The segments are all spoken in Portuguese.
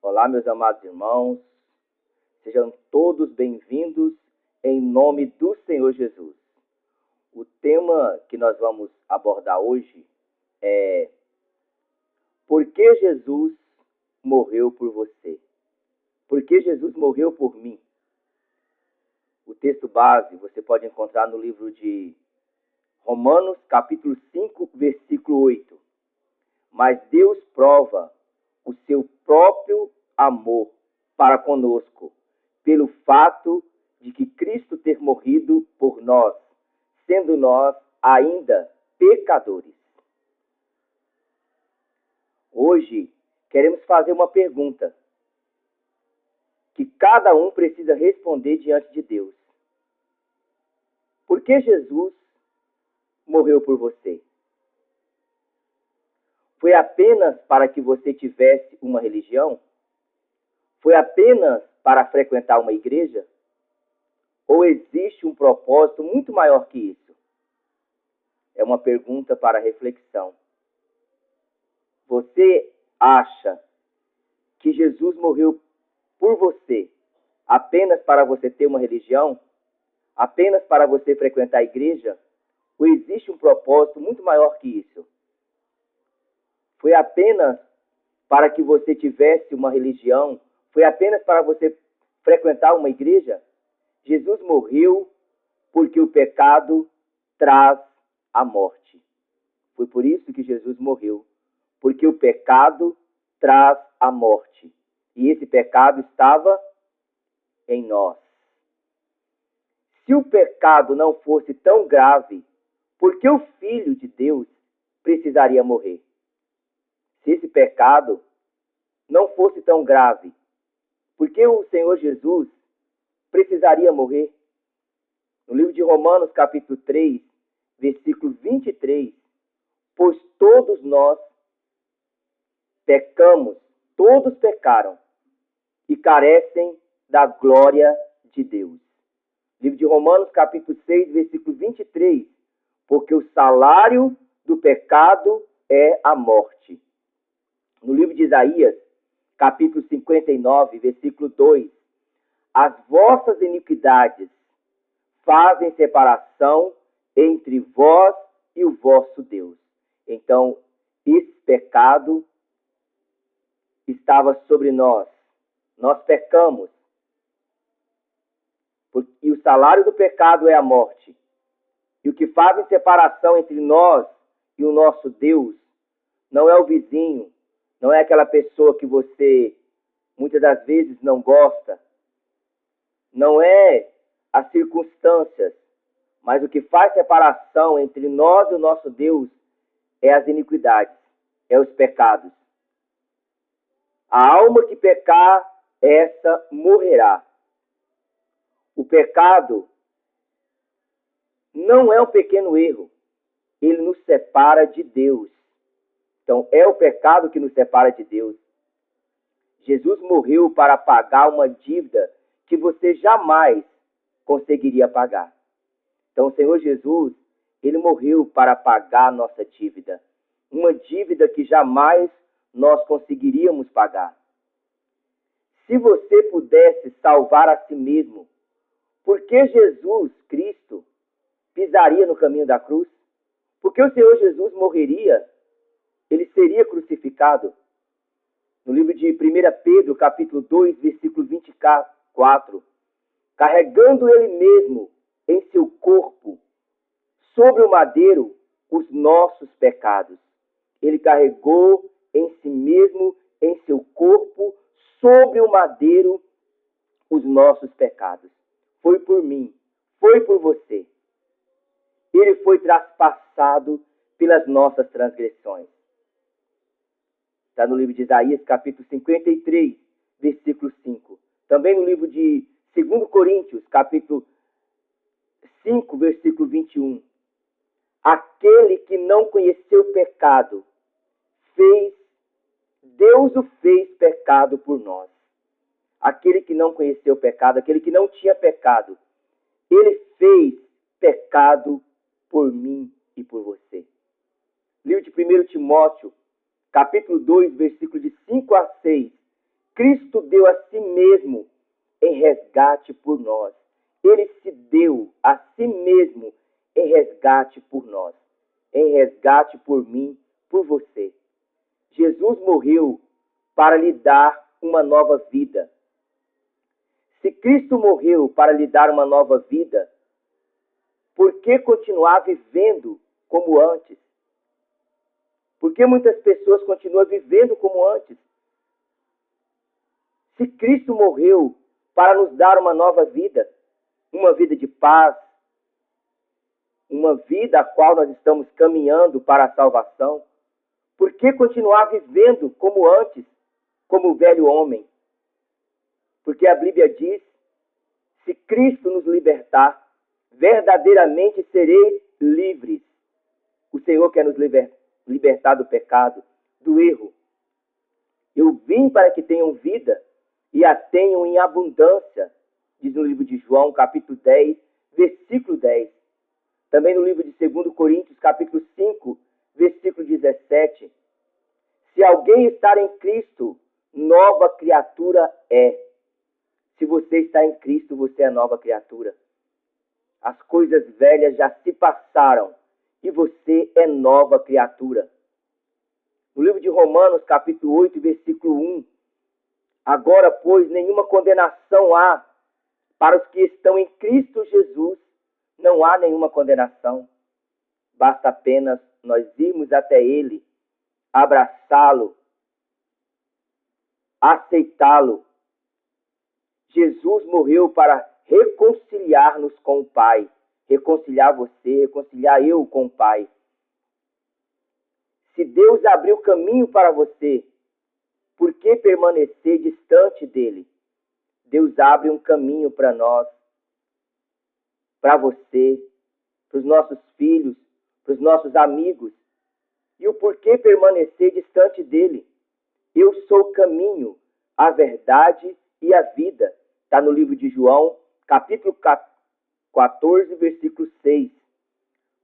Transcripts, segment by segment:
Olá, meus amados irmãos, sejam todos bem-vindos em nome do Senhor Jesus. O tema que nós vamos abordar hoje é: por que Jesus morreu por você? Por que Jesus morreu por mim? O texto base você pode encontrar no livro de Romanos, capítulo 5, versículo 8. Mas Deus prova o seu próprio amor para conosco, pelo fato de que Cristo ter morrido por nós, sendo nós ainda pecadores. Hoje, queremos fazer uma pergunta que cada um precisa responder diante de Deus. Por que Jesus morreu por você? Foi apenas para que você tivesse uma religião? Foi apenas para frequentar uma igreja? Ou existe um propósito muito maior que isso? É uma pergunta para reflexão. Você acha que Jesus morreu por você apenas para você ter uma religião? Apenas para você frequentar a igreja? Ou existe um propósito muito maior que isso? Foi apenas para que você tivesse uma religião? Foi apenas para você frequentar uma igreja? Jesus morreu porque o pecado traz a morte. Foi por isso que Jesus morreu, porque o pecado traz a morte. E esse pecado estava em nós. Se o pecado não fosse tão grave, por que o Filho de Deus precisaria morrer? Se esse pecado não fosse tão grave, por que o Senhor Jesus precisaria morrer? No livro de Romanos, capítulo 3, versículo 23, pois todos nós pecamos, todos pecaram e carecem da glória de Deus. Livro de Romanos, capítulo 6, versículo 23, porque o salário do pecado é a morte. No livro de Isaías, capítulo 59, versículo 2, as vossas iniquidades fazem separação entre vós e o vosso Deus. Então, esse pecado estava sobre nós. Nós pecamos. E o salário do pecado é a morte. E o que faz separação entre nós e o nosso Deus não é o vizinho, não é aquela pessoa que você muitas das vezes não gosta, não é as circunstâncias, mas o que faz separação entre nós e o nosso Deus é as iniquidades, é os pecados. A alma que pecar, essa morrerá. O pecado não é um pequeno erro, ele nos separa de Deus. Então, é o pecado que nos separa de Deus. Jesus morreu para pagar uma dívida que você jamais conseguiria pagar. Então, o Senhor Jesus, ele morreu para pagar a nossa dívida. Uma dívida que jamais nós conseguiríamos pagar. Se você pudesse salvar a si mesmo, por que Jesus Cristo pisaria no caminho da cruz? Porque o Senhor Jesus morreria, ele seria crucificado. No livro de 1 Pedro, capítulo 2, versículo 24, carregando ele mesmo em seu corpo, sobre o madeiro, os nossos pecados. Ele carregou em si mesmo, em seu corpo, sobre o madeiro, os nossos pecados. Foi por mim, foi por você. Ele foi traspassado pelas nossas transgressões. Está no livro de Isaías, capítulo 53, versículo 5. Também no livro de 2 Coríntios, capítulo 5, versículo 21. Aquele que não conheceu pecado, Deus o fez pecado por nós. Aquele que não conheceu pecado, aquele que não tinha pecado, ele fez pecado por mim e por você. Livro de 1 Timóteo, capítulo 2, versículo de 5 a 6, Cristo deu a si mesmo em resgate por nós. Ele se deu a si mesmo em resgate por nós, em resgate por mim, por você. Jesus morreu para lhe dar uma nova vida. Se Cristo morreu para lhe dar uma nova vida, por que continuar vivendo como antes? Por que muitas pessoas continuam vivendo como antes? Se Cristo morreu para nos dar uma nova vida, uma vida de paz, uma vida a qual nós estamos caminhando para a salvação, por que continuar vivendo como antes, como o velho homem? Porque a Bíblia diz, se Cristo nos libertar, verdadeiramente sereis livres. O Senhor quer nos libertar do pecado, do erro. Eu vim para que tenham vida e a tenham em abundância, diz no livro de João, capítulo 10, versículo 10. Também no livro de 2 Coríntios, capítulo 5, versículo 17. Se alguém estar em Cristo, nova criatura é. Se você está em Cristo, você é nova criatura. As coisas velhas já se passaram e você é nova criatura. No livro de Romanos, capítulo 8, versículo 1. Agora, pois, nenhuma condenação há para os que estão em Cristo Jesus. Não há nenhuma condenação. Basta apenas nós irmos até Ele, abraçá-lo, aceitá-lo. Jesus morreu para reconciliar-nos com o Pai. Reconciliar você, reconciliar eu com o Pai. Se Deus abriu caminho para você, por que permanecer distante dele? Deus abre um caminho para nós, para você, para os nossos filhos, para os nossos amigos. E o porquê permanecer distante dele? Eu sou o caminho, a verdade e a vida. Está no livro de João, capítulo 14, versículo 6.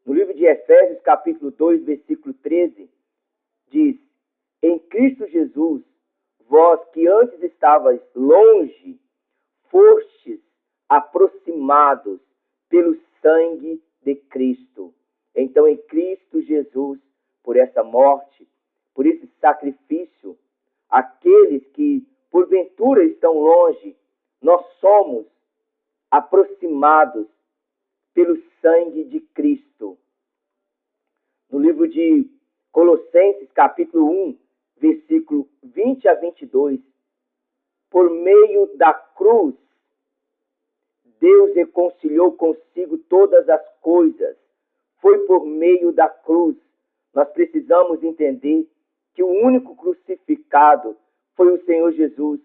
No livro de Efésios, capítulo 2, versículo 13, diz, em Cristo Jesus, vós que antes estavais longe, fostes aproximados pelo sangue de Cristo. Então, em Cristo Jesus, por essa morte, por esse sacrifício, aqueles que porventura estão longe, nós somos aproximados pelo sangue de Cristo. No livro de Colossenses, capítulo 1, versículo 20 a 22, por meio da cruz, Deus reconciliou consigo todas as coisas. Foi por meio da cruz. Nós precisamos entender que o único crucificado foi o Senhor Jesus.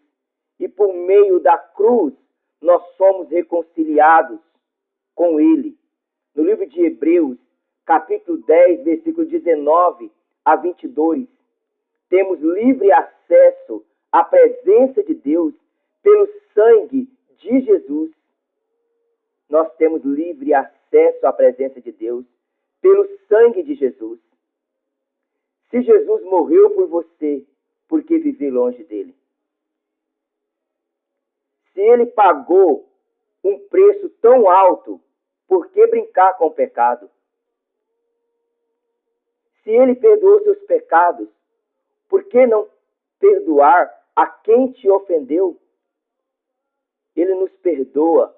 E por meio da cruz, nós somos reconciliados com Ele. No livro de Hebreus, capítulo 10, versículo 19 a 22, temos livre acesso à presença de Deus pelo sangue de Jesus. Nós temos livre acesso à presença de Deus pelo sangue de Jesus. Se Jesus morreu por você, por que viver longe dele? Se ele pagou um preço tão alto, por que brincar com o pecado? Se ele perdoou seus pecados, por que não perdoar a quem te ofendeu? Ele nos perdoa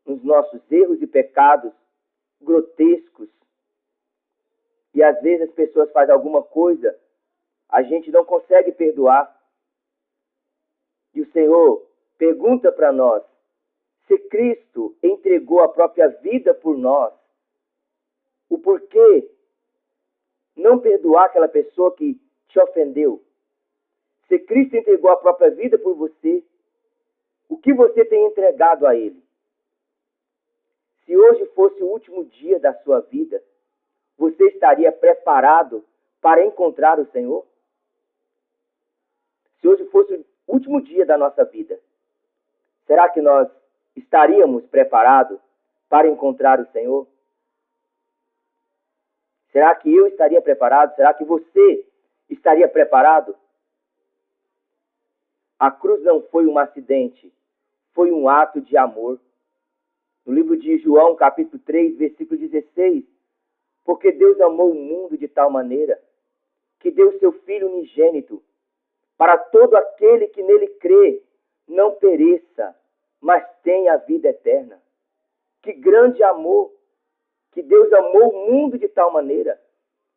nos nossos erros e pecados grotescos. E às vezes as pessoas fazem alguma coisa, a gente não consegue perdoar. E o Senhor pergunta para nós, se Cristo entregou a própria vida por nós, o porquê não perdoar aquela pessoa que te ofendeu? Se Cristo entregou a própria vida por você, o que você tem entregado a Ele? Se hoje fosse o último dia da sua vida, você estaria preparado para encontrar o Senhor? Se hoje fosse o último dia da nossa vida, será que nós estaríamos preparados para encontrar o Senhor? Será que eu estaria preparado? Será que você estaria preparado? A cruz não foi um acidente, foi um ato de amor. No livro de João, capítulo 3, versículo 16, porque Deus amou o mundo de tal maneira que deu seu Filho unigênito, para todo aquele que nele crê, não pereça, mas tenha a vida eterna. Que grande amor! Que Deus amou o mundo de tal maneira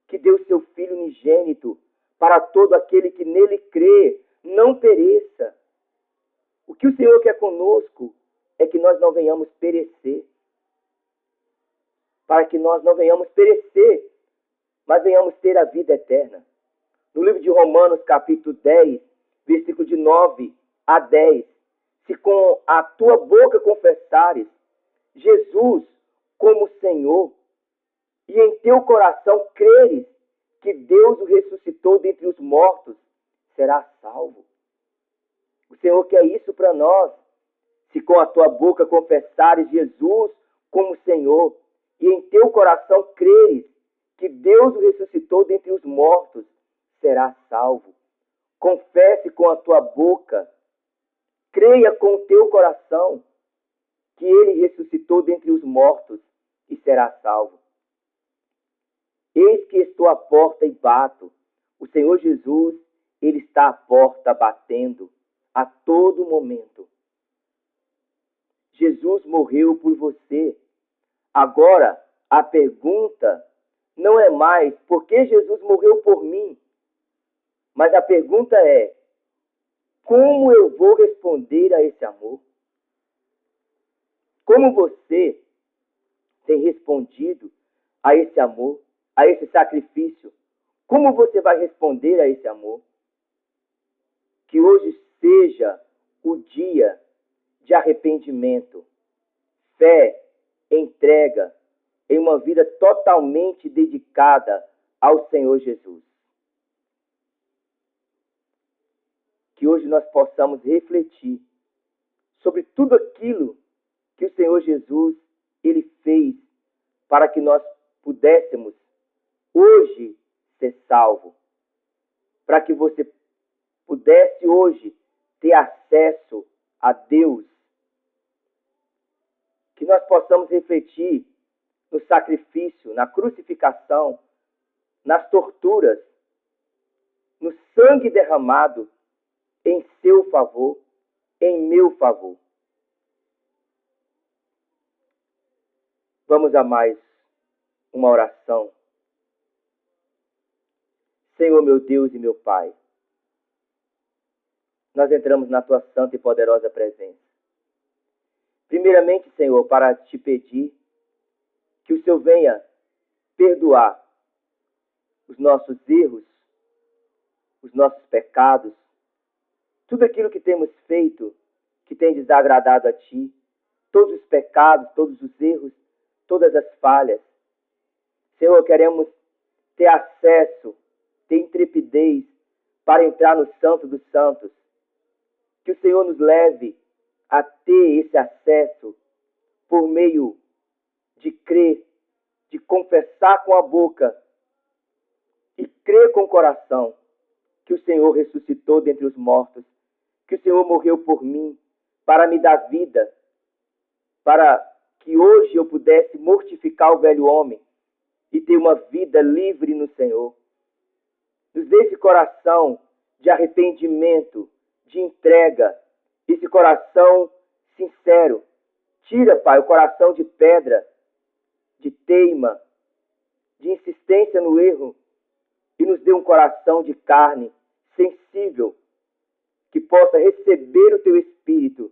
que deu seu Filho unigênito, para todo aquele que nele crê, não pereça. O que o Senhor quer conosco é que nós não venhamos perecer. Para que nós não venhamos perecer, mas venhamos ter a vida eterna. No livro de Romanos, capítulo 10, versículo de 9 a 10, se com a tua boca confessares Jesus como Senhor, e em teu coração creres que Deus o ressuscitou dentre os mortos, serás salvo. O Senhor quer isso para nós. Se com a tua boca confessares Jesus como Senhor, e em teu coração creres que Deus o ressuscitou dentre os mortos, serás salvo. Confesse com a tua boca, creia com o teu coração que Ele ressuscitou dentre os mortos e serás salvo. Eis que estou à porta e bato. O Senhor Jesus, Ele está à porta batendo a todo momento. Jesus morreu por você. Agora, a pergunta não é mais por que Jesus morreu por mim, mas a pergunta é: como eu vou responder a esse amor? Como você tem respondido a esse amor, a esse sacrifício? Como você vai responder a esse amor? Que hoje seja o dia de arrependimento, fé, entrega, em uma vida totalmente dedicada ao Senhor Jesus. Que hoje nós possamos refletir sobre tudo aquilo que o Senhor Jesus, Ele fez para que nós pudéssemos hoje ser salvos. Para que você pudesse hoje ter acesso a Deus. Que nós possamos refletir no sacrifício, na crucificação, nas torturas, no sangue derramado em seu favor, em meu favor. Vamos a mais uma oração. Senhor, meu Deus e meu Pai, nós entramos na Tua santa e poderosa presença. Primeiramente, Senhor, para te pedir que o Senhor venha perdoar os nossos erros, os nossos pecados, tudo aquilo que temos feito que tem desagradado a Ti, todos os pecados, todos os erros, todas as falhas. Senhor, queremos ter acesso, ter intrepidez para entrar no Santo dos Santos. Que o Senhor nos leve a ter esse acesso por meio de crer, de confessar com a boca e crer com o coração que o Senhor ressuscitou dentre os mortos, que o Senhor morreu por mim para me dar vida, para que hoje eu pudesse mortificar o velho homem e ter uma vida livre no Senhor. Nos dê esse coração de arrependimento, de entrega, esse coração sincero. Tira, Pai, o coração de pedra, de teima, de insistência no erro, e nos dê um coração de carne, sensível, que possa receber o Teu Espírito,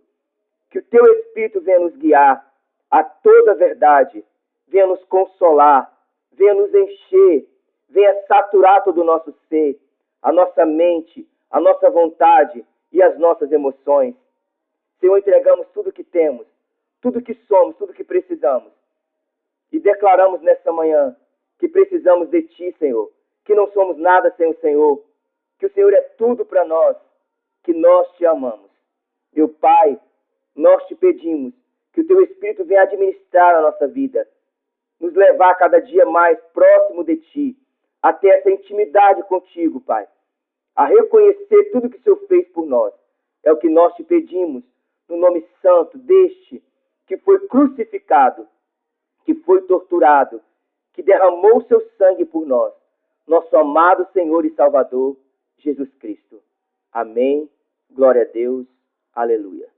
que o Teu Espírito venha nos guiar a toda a verdade, venha nos consolar, venha nos encher, venha saturar todo o nosso ser, a nossa mente, a nossa vontade e as nossas emoções. Senhor, entregamos tudo que temos, tudo que somos, tudo que precisamos. E declaramos nesta manhã que precisamos de Ti, Senhor, que não somos nada sem o Senhor, que o Senhor é tudo para nós, que nós Te amamos. Meu Pai, nós Te pedimos que o Teu Espírito venha administrar a nossa vida, nos levar cada dia mais próximo de Ti, a ter essa intimidade contigo, Pai, a reconhecer tudo que o Senhor fez por nós, É o que nós te pedimos, no nome santo deste que foi crucificado, que foi torturado, que derramou seu sangue por nós, nosso amado Senhor e Salvador, Jesus Cristo. Amém. Glória a Deus. Aleluia.